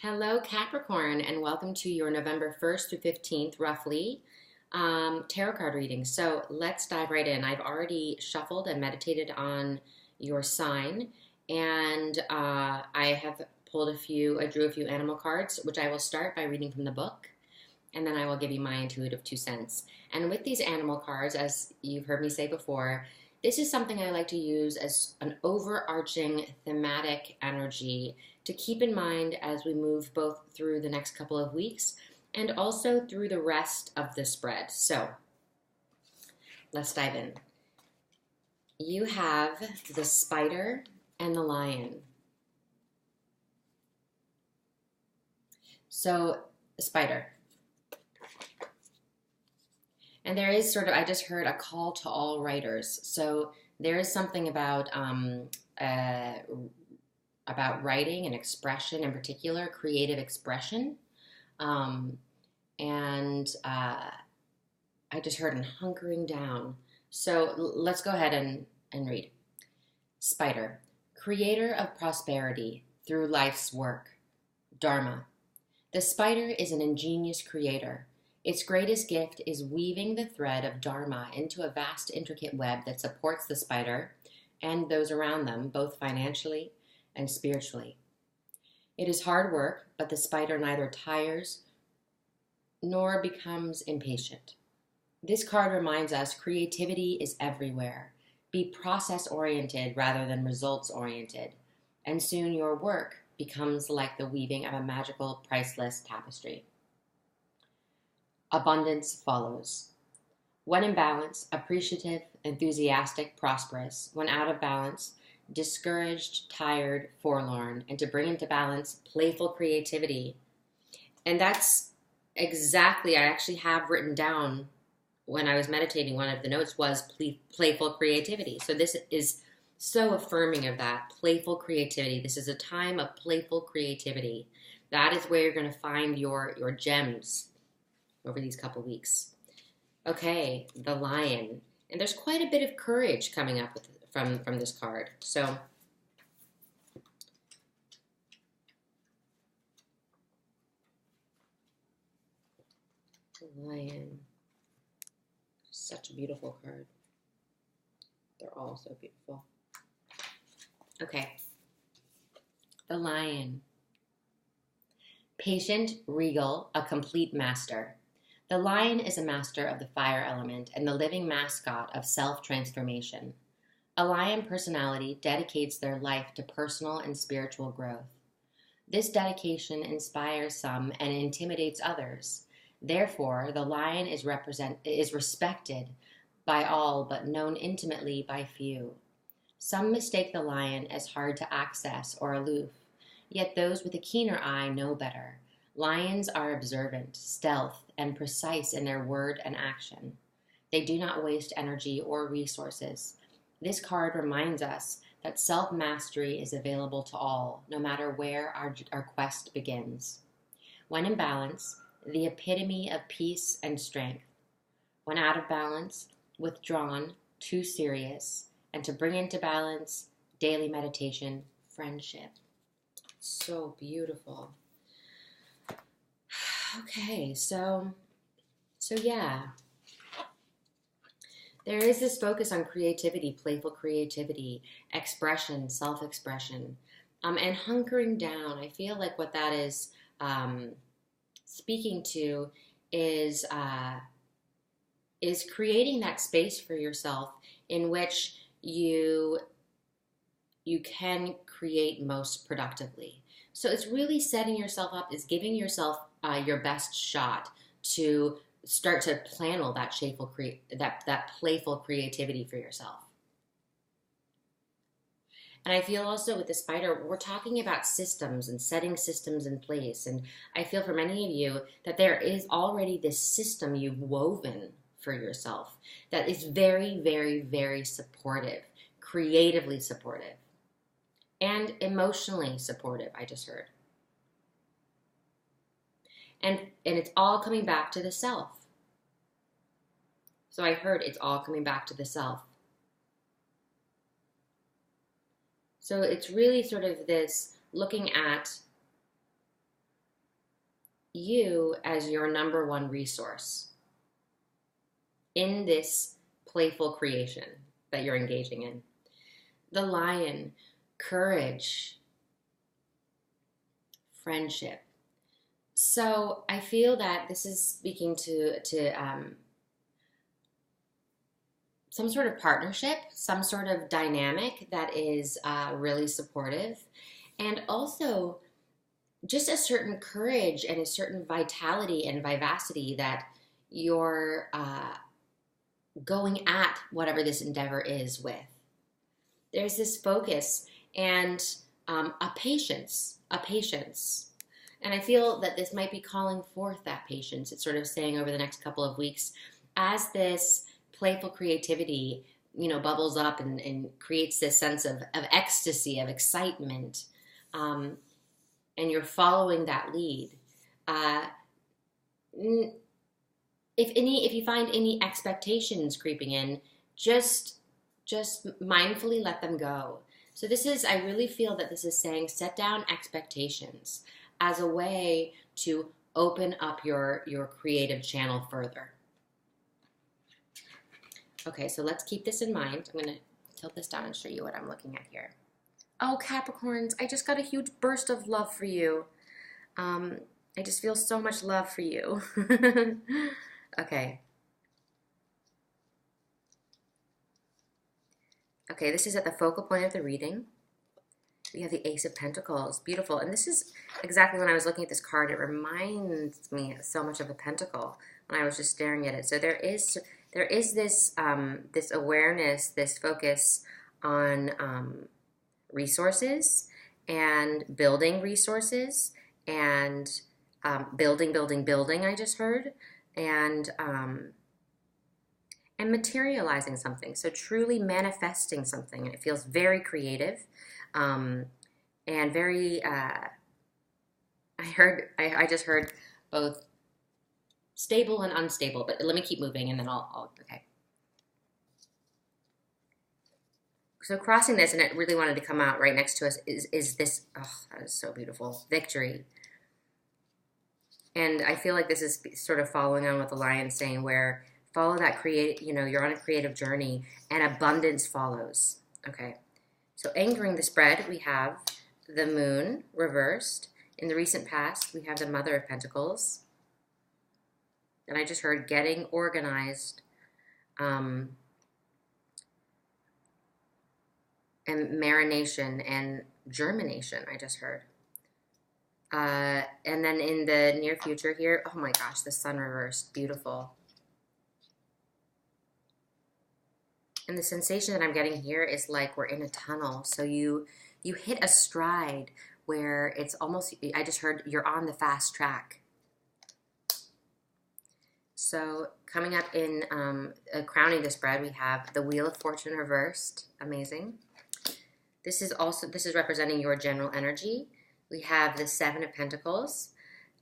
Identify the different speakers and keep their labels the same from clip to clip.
Speaker 1: Hello, Capricorn, and welcome to your November 1st through 15th, roughly, tarot card reading. So let's dive right in. I've already shuffled and meditated on your sign, and I have I drew a few animal cards, which I will start by reading from the book, and then I will give you my intuitive 2 cents. And with these animal cards, as you've heard me say before, this is something I like to use as an overarching thematic energy to keep in mind as we move both through the next couple of weeks and also through the rest of the spread. So let's dive in. You have the spider and the lion. So, the spider. And there is I just heard a call to all writers. So there is something about writing and expression, in particular, creative expression. And I just heard an hunkering down. So let's go ahead and read. Spider, creator of prosperity through life's work. Dharma. The spider is an ingenious creator. Its greatest gift is weaving the thread of Dharma into a vast, intricate web that supports the spider and those around them, both financially and spiritually. It is hard work, but the spider neither tires nor becomes impatient. This card reminds us creativity is everywhere. Be process-oriented rather than results-oriented, and soon your work becomes like the weaving of a magical, priceless tapestry. Abundance follows. When in balance, appreciative, enthusiastic, prosperous. When out of balance, discouraged, tired, forlorn. And to bring into balance, playful creativity. And that's exactly, I actually have written down when I was meditating, one of the notes was playful creativity. So this is so affirming of that, playful creativity. This is a time of playful creativity. That is where you're going to find your gems over these couple weeks. Okay, the lion. And there's quite a bit of courage coming up from this card. So the lion. Such a beautiful card. They're all so beautiful. Okay. The lion. Patient, regal, a complete master. The lion is a master of the fire element and the living mascot of self-transformation. A lion personality dedicates their life to personal and spiritual growth. This dedication inspires some and intimidates others. Therefore, the lion is respected by all but known intimately by few. Some mistake the lion as hard to access or aloof, yet those with a keener eye know better. Lions are observant, stealth, and precise in their word and action. They do not waste energy or resources. This card reminds us that self-mastery is available to all, no matter where our quest begins. When in balance, the epitome of peace and strength. When out of balance, withdrawn, too serious, and to bring into balance, daily meditation, friendship. So beautiful. Okay, so yeah. There is this focus on creativity, playful creativity, expression, self-expression, and hunkering down. I feel like what that is speaking to is creating that space for yourself in which you can create most productively. So it's really setting yourself up, is giving yourself your best shot to start to channel that playful creativity for yourself. And I feel also with the spider, we're talking about systems and setting systems in place. And I feel for many of you that there is already this system you've woven for yourself that is very, very, very supportive, creatively supportive, and emotionally supportive, I just heard. And it's all coming back to the self. So I heard it's all coming back to the self. So it's really sort of this looking at you as your number one resource in this playful creation that you're engaging in. The lion, courage, friendship. So I feel that this is speaking to some sort of partnership, some sort of dynamic that is really supportive, and also just a certain courage and a certain vitality and vivacity that you're going at whatever this endeavor is with. There's this focus and a patience. And I feel that this might be calling forth that patience. It's sort of saying over the next couple of weeks, as this playful creativity, bubbles up and creates this sense of ecstasy, of excitement, and you're following that lead. If you find any expectations creeping in, just mindfully let them go. So I really feel that this is saying set down expectations as a way to open up your creative channel further. Okay, so let's keep this in mind. I'm going to tilt this down and show you what I'm looking at here. Oh, Capricorns, I just got a huge burst of love for you. I just feel so much love for you. Okay. Okay, this is at the focal point of the reading. We have the Ace of Pentacles. Beautiful. And this is exactly when I was looking at this card, it reminds me so much of the Pentacle when I was just staring at it. So there is this this awareness, this focus on resources and building resources and building, I just heard, and materializing something. So truly manifesting something. And it feels very creative and very, I just heard both stable and unstable, but let me keep moving and then okay. So crossing this, and it really wanted to come out right next to us, is this, oh, that is so beautiful, victory. And I feel like this is sort of following on what the lion's saying, where follow that you're on a creative journey and abundance follows. Okay. So anchoring the spread, we have the moon reversed. In the recent past, we have the Mother of Pentacles. And I just heard getting organized and marination and germination, I just heard. And then in the near future here, oh my gosh, the Sun reversed. Beautiful. And the sensation that I'm getting here is like we're in a tunnel. So you hit a stride where it's almost, I just heard you're on the fast track. So coming up in crowning the spread, we have the Wheel of Fortune reversed. Amazing. This is representing your general energy. We have the Seven of Pentacles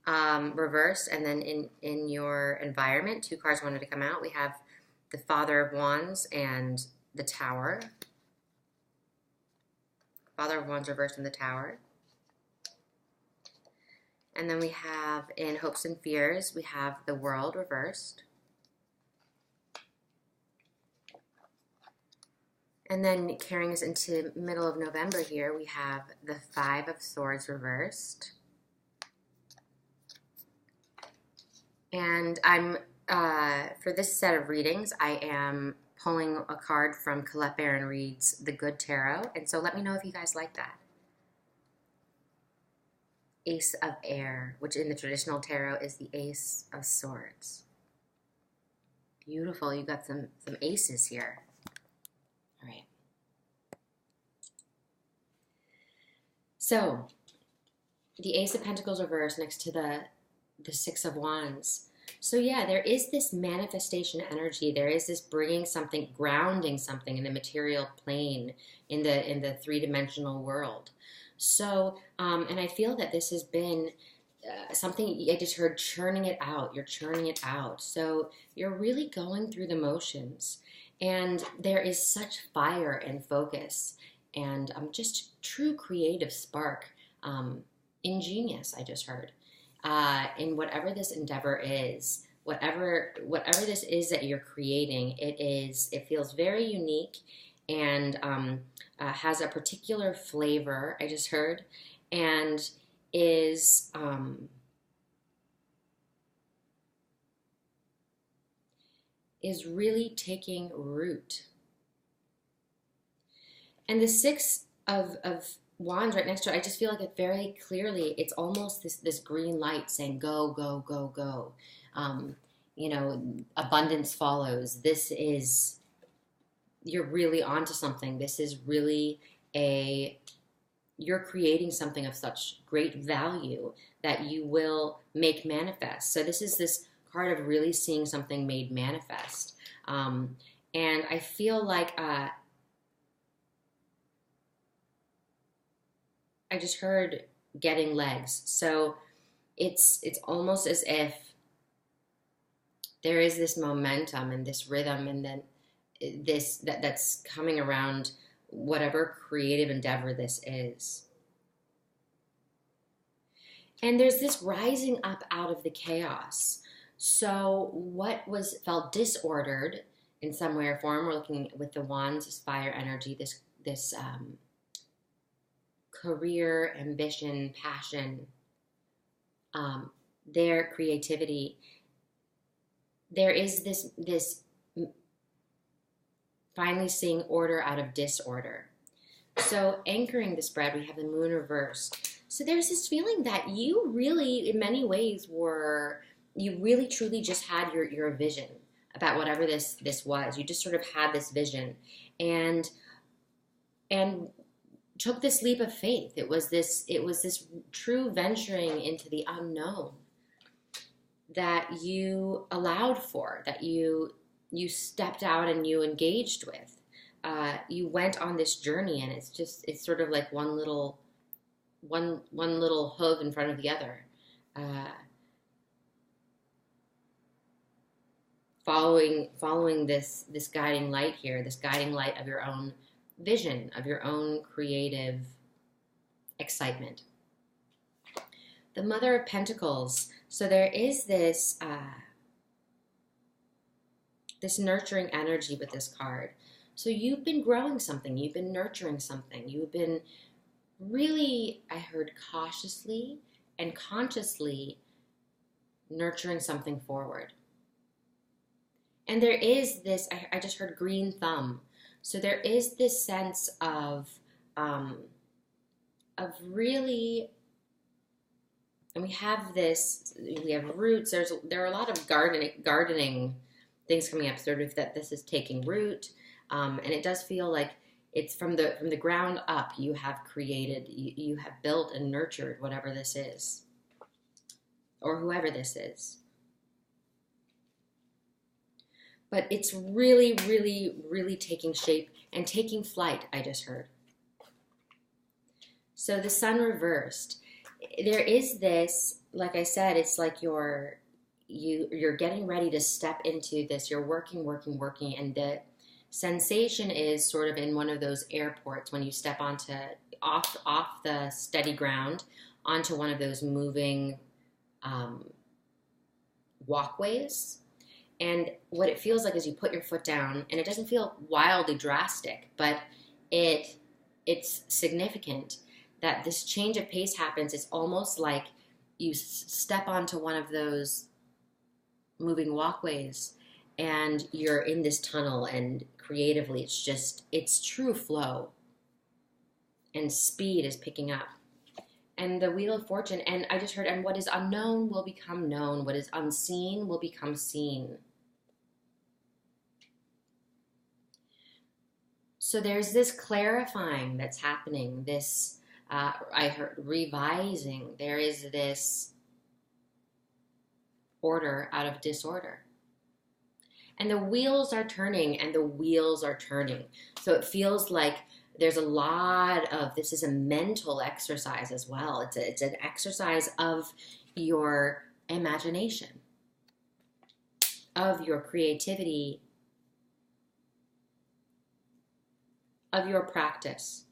Speaker 1: reversed, and then in your environment, 2 cards wanted to come out. We have the Father of Wands and the Tower. Father of Wands reversed in the Tower. And then we have in Hopes and Fears, we have the World reversed. And then carrying us into middle of November here, we have the Five of Swords reversed. And for this set of readings, I am pulling a card from Colette Baron Reid's The Good Tarot. And so let me know if you guys like that. Ace of Air, which in the traditional tarot is the Ace of Swords. Beautiful. You got some aces here. All right. So the Ace of Pentacles reversed next to the Six of Wands. So yeah, there is this manifestation energy. There is this bringing something, grounding something in the material plane, in the three-dimensional world. So, and I feel that this has been something, I just heard churning it out. You're churning it out. So you're really going through the motions. And there is such fire and focus and just true creative spark. Ingenious, I just heard. in whatever this endeavor is, whatever this is that you're creating. It feels very unique and has a particular flavor. I just heard, and is really taking root. And the Six of Wands right next to it, I just feel like it very clearly, it's almost this green light saying, go, go, go, go. You know, abundance follows. This is, you're really onto something. This is really you're creating something of such great value that you will make manifest. So this is this card of really seeing something made manifest. And I feel like I just heard getting legs. So it's almost as if there is this momentum and this rhythm, and then that's coming around whatever creative endeavor this is. And there's this rising up out of the chaos. So what felt disordered in some way or form, we're looking with the wands, this fire energy, this career, ambition, passion, their creativity. There is this finally seeing order out of disorder. So anchoring the spread, we have the moon reversed. So there's this feeling that you really, in many ways, you really truly just had your vision about whatever this was. You just sort of had this vision and took this leap of faith. It was this true venturing into the unknown that you allowed for, that you stepped out and you engaged with. You went on this journey, and it's sort of like one little hoof in front of the other. Following this guiding light here, this guiding light of your own vision, of your own creative excitement. The Mother of Pentacles. So there is this nurturing energy with this card. So you've been growing something, you've been nurturing something, you've been really, I heard, cautiously and consciously nurturing something forward. And there is this, I just heard green thumb. So there is this sense of really, and we have roots. There are a lot of gardening things coming up, sort of that this is taking root, and it does feel like it's from the ground up. You have created, you have built and nurtured whatever this is, or whoever this is. But it's really, really, really taking shape and taking flight, I just heard. So the sun reversed. There is this, like I said, it's like you're getting ready to step into this. You're working, and the sensation is sort of in one of those airports when you step off the steady ground onto one of those moving walkways. And what it feels like is you put your foot down, and it doesn't feel wildly drastic, but it's significant that this change of pace happens. It's almost like you step onto one of those moving walkways and you're in this tunnel, and creatively it's true flow, and speed is picking up. And the Wheel of Fortune, and I just heard, and what is unknown will become known, what is unseen will become seen. So there's this clarifying that's happening, this, I heard, revising. There is this order out of disorder. And the wheels are turning, and the wheels are turning. So it feels like there's a lot of, this is a mental exercise as well. It's an exercise of your imagination, of your creativity, of your practice.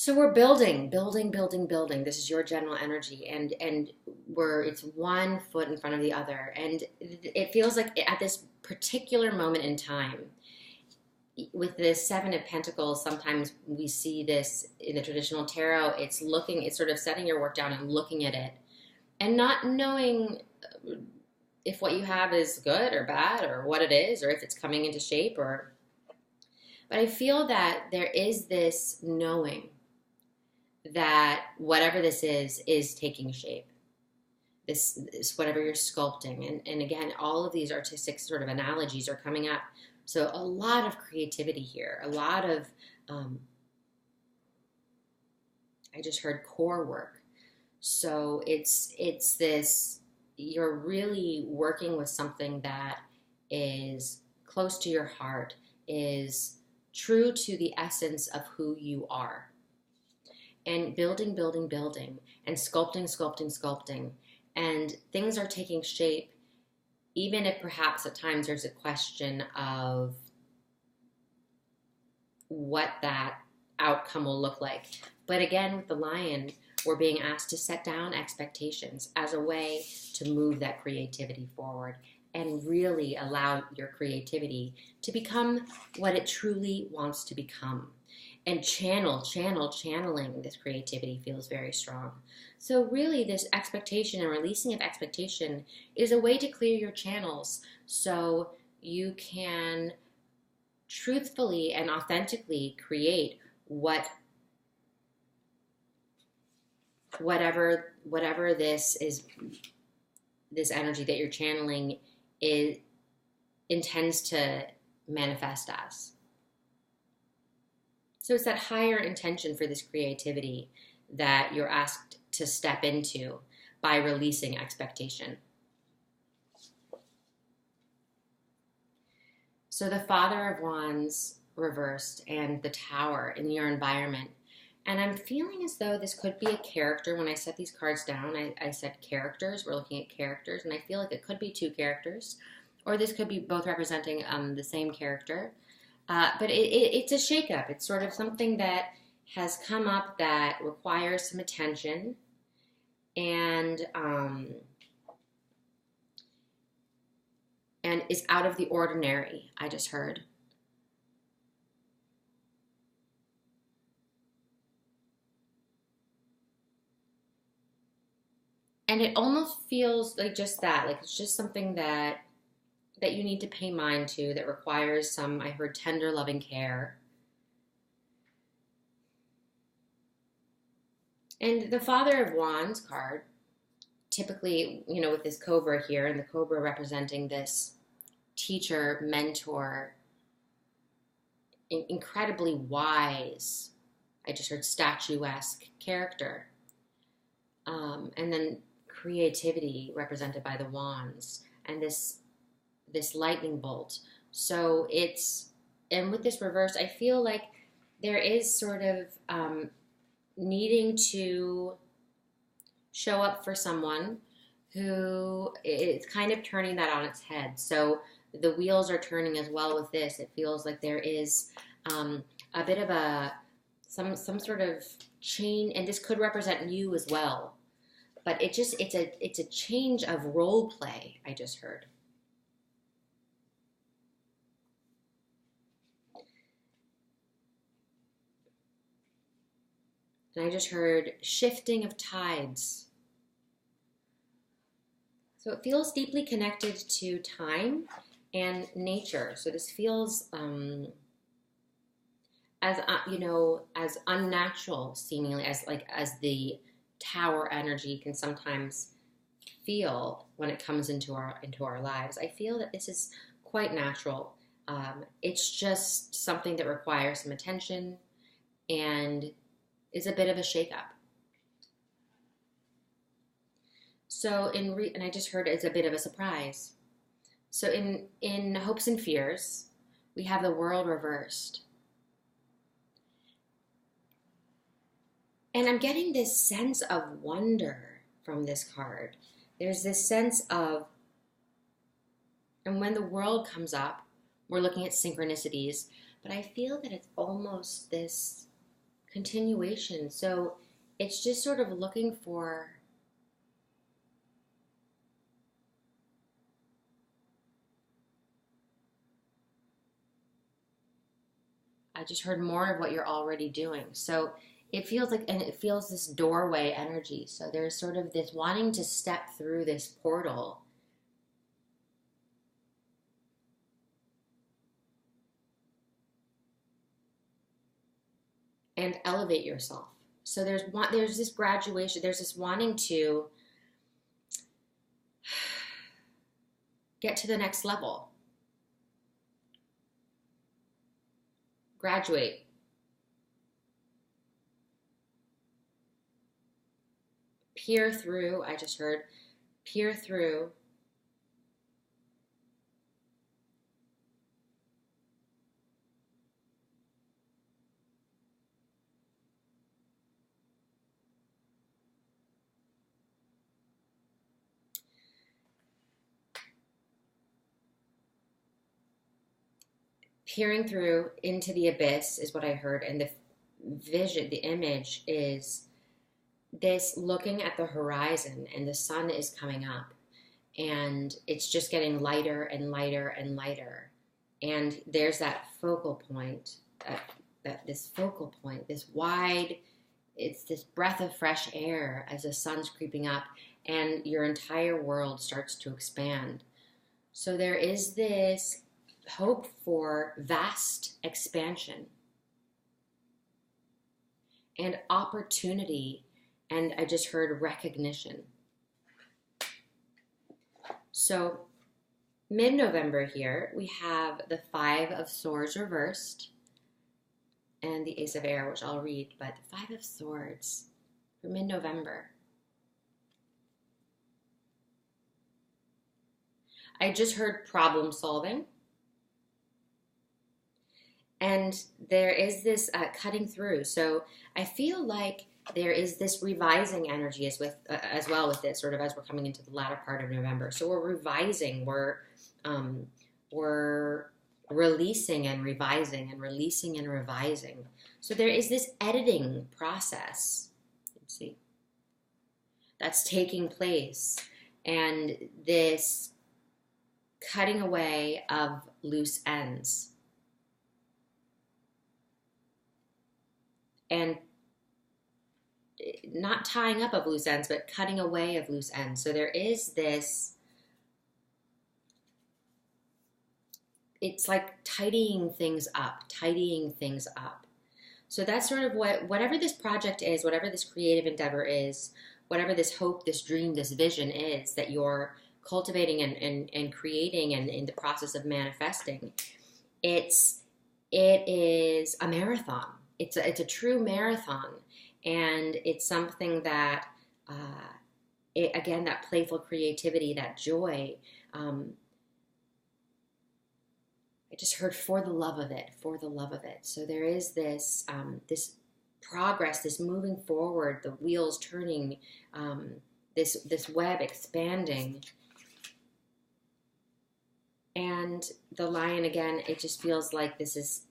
Speaker 1: So we're building. This is your general energy, and it's one foot in front of the other, and it feels like at this particular moment in time, with the Seven of Pentacles, sometimes we see this in the traditional tarot. It's sort of setting your work down and looking at it, and not knowing if what you have is good or bad, or what it is, or if it's coming into shape, or. But I feel that there is this knowing that whatever this is taking shape. This whatever you're sculpting. And again, all of these artistic sort of analogies are coming up. So a lot of creativity here, a lot of, I just heard core work. So it's this, you're really working with something that is close to your heart, is true to the essence of who you are. And building, and sculpting. And things are taking shape, even if perhaps at times there's a question of what that outcome will look like. But again, with the lion, we're being asked to set down expectations as a way to move that creativity forward and really allow your creativity to become what it truly wants to become. And channeling this creativity feels very strong. So really this expectation and releasing of expectation is a way to clear your channels so you can truthfully and authentically create whatever this is, this energy that you're channeling intends to manifest as. So it's that higher intention for this creativity that you're asked to step into by releasing expectation. So the Father of Wands reversed and the Tower in your environment. And I'm feeling as though this could be a character. When I set these cards down, I said characters. We're looking at characters. And I feel like it could be two characters. Or this could be both representing the same character. But it's a shakeup. It's sort of something that has come up that requires some attention and is out of the ordinary, I just heard. And it almost feels like just that, like it's just something that you need to pay mind to, that requires some, I heard, tender, loving care. And the Father of Wands card, typically, with this cobra here, and the cobra representing this teacher, mentor, incredibly wise, I just heard statuesque character. And then creativity represented by the wands, and this lightning bolt. So and with this reverse, I feel like there is sort of needing to show up for someone who is kind of turning that on its head. So the wheels are turning as well with this. It feels like there is a bit of some sort of chain, and this could represent you as well. But it's a change of role play, I just heard. And I just heard shifting of tides. So it feels deeply connected to time and nature. So this feels as unnatural, seemingly, as the tower energy can sometimes feel when it comes into our lives. I feel that this is quite natural. It's just something that requires some attention and is a bit of a shakeup. So and I just heard it's a bit of a surprise. So in hopes and fears, we have the world reversed. And I'm getting this sense of wonder from this card. There's this sense of, and when the world comes up, we're looking at synchronicities, but I feel that it's almost this continuation. So it's just sort of looking for, I just heard more of what you're already doing. So it feels like, and it feels this doorway energy. So there's sort of this wanting to step through this portal and elevate yourself. So there's this graduation, there's this wanting to get to the next level, graduate, peer through. I just heard peer through. Peering through into the abyss is what I heard, and the vision, the image is this looking at the horizon, and the sun is coming up, and it's just getting lighter and lighter and lighter, and there's that focal point, this focal point, this wide, it's this breath of fresh air as the sun's creeping up, and your entire world starts to expand. So there is this hope for vast expansion and opportunity, and I just heard recognition. So mid-November here, we have the Five of Swords reversed and the Ace of Air, which I'll read, but the Five of Swords for mid-November. I just heard problem solving. And there is this cutting through. So I feel like there is this revising energy as well with this, sort of as we're coming into the latter part of November. So we're revising, we're releasing and revising and releasing and revising. So there is this editing process. Let's see. That's taking place, and this cutting away of loose ends. And not tying up of loose ends, but cutting away of loose ends. So there is this, it's like tidying things up. So that's sort of whatever this project is, whatever this creative endeavor is, whatever this hope, this dream, this vision is that you're cultivating and creating and in the process of manifesting, it is a marathon. It's a true marathon, and it's something that, again, that playful creativity, that joy. I just heard for the love of it. So there is this this progress, this moving forward, the wheels turning, this web expanding. And the lion, again, it just feels like this is,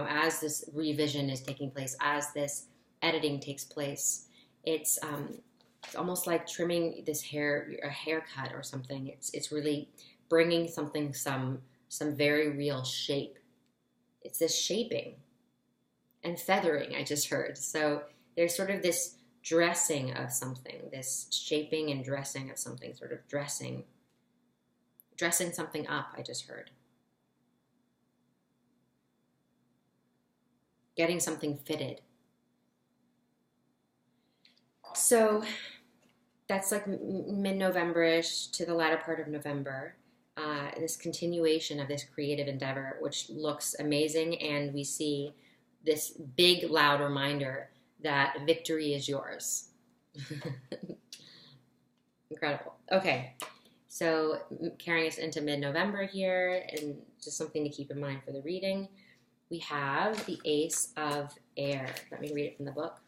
Speaker 1: as this revision is taking place, as this editing takes place, it's almost like trimming this hair, a haircut or something. It's really bringing something, some very real shape. It's this shaping and feathering, I just heard. So there's sort of this dressing of something, this shaping and dressing of something, sort of dressing something up, I just heard. Getting something fitted. So that's like mid-November-ish to the latter part of November. This continuation of this creative endeavor, which looks amazing, and we see this big, loud reminder that victory is yours. Incredible. Okay, so carrying us into mid-November here, and just something to keep in mind for the reading, we have the Ace of Air. Let me read it from the book.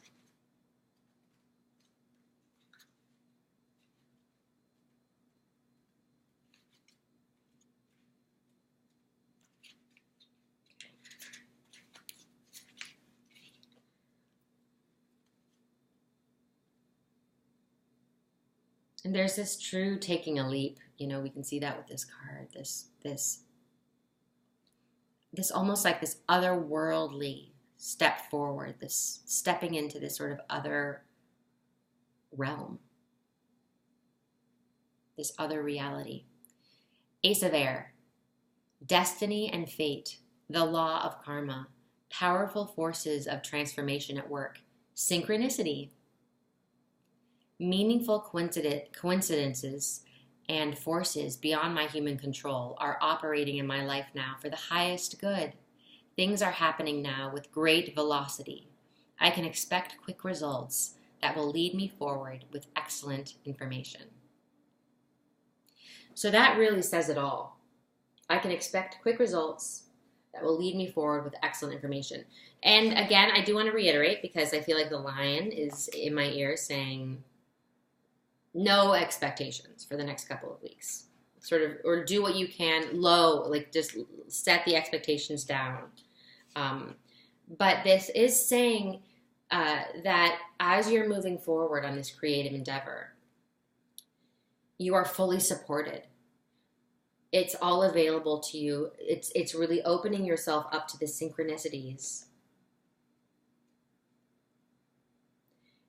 Speaker 1: And there's this true taking a leap. You know, we can see that with this card. This almost like this otherworldly step forward, this stepping into this sort of other realm, this other reality. Ace of Air, destiny and fate, the law of karma, powerful forces of transformation at work, synchronicity, meaningful coincidences and forces beyond my human control are operating in my life now for the highest good. Things are happening now with great velocity. I can expect quick results that will lead me forward with excellent information. So that really says it all. I can expect quick results that will lead me forward with excellent information. And again, I do want to reiterate, because I feel like the lion is in my ear saying, no expectations for the next couple of weeks. Sort of, or do what you can low, like just set the expectations down. But this is saying that as you're moving forward on this creative endeavor, you are fully supported. It's all available to you. It's really opening yourself up to the synchronicities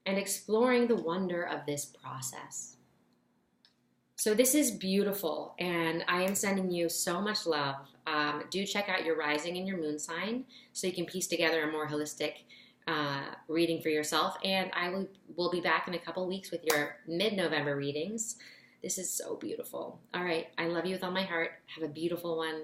Speaker 1: and exploring the wonder of this process. So this is beautiful, and I am sending you so much love. Do check out your rising and your moon sign so you can piece together a more holistic reading for yourself. And I will be back in a couple weeks with your mid-November readings. This is so beautiful. All right, I love you with all my heart. Have a beautiful one.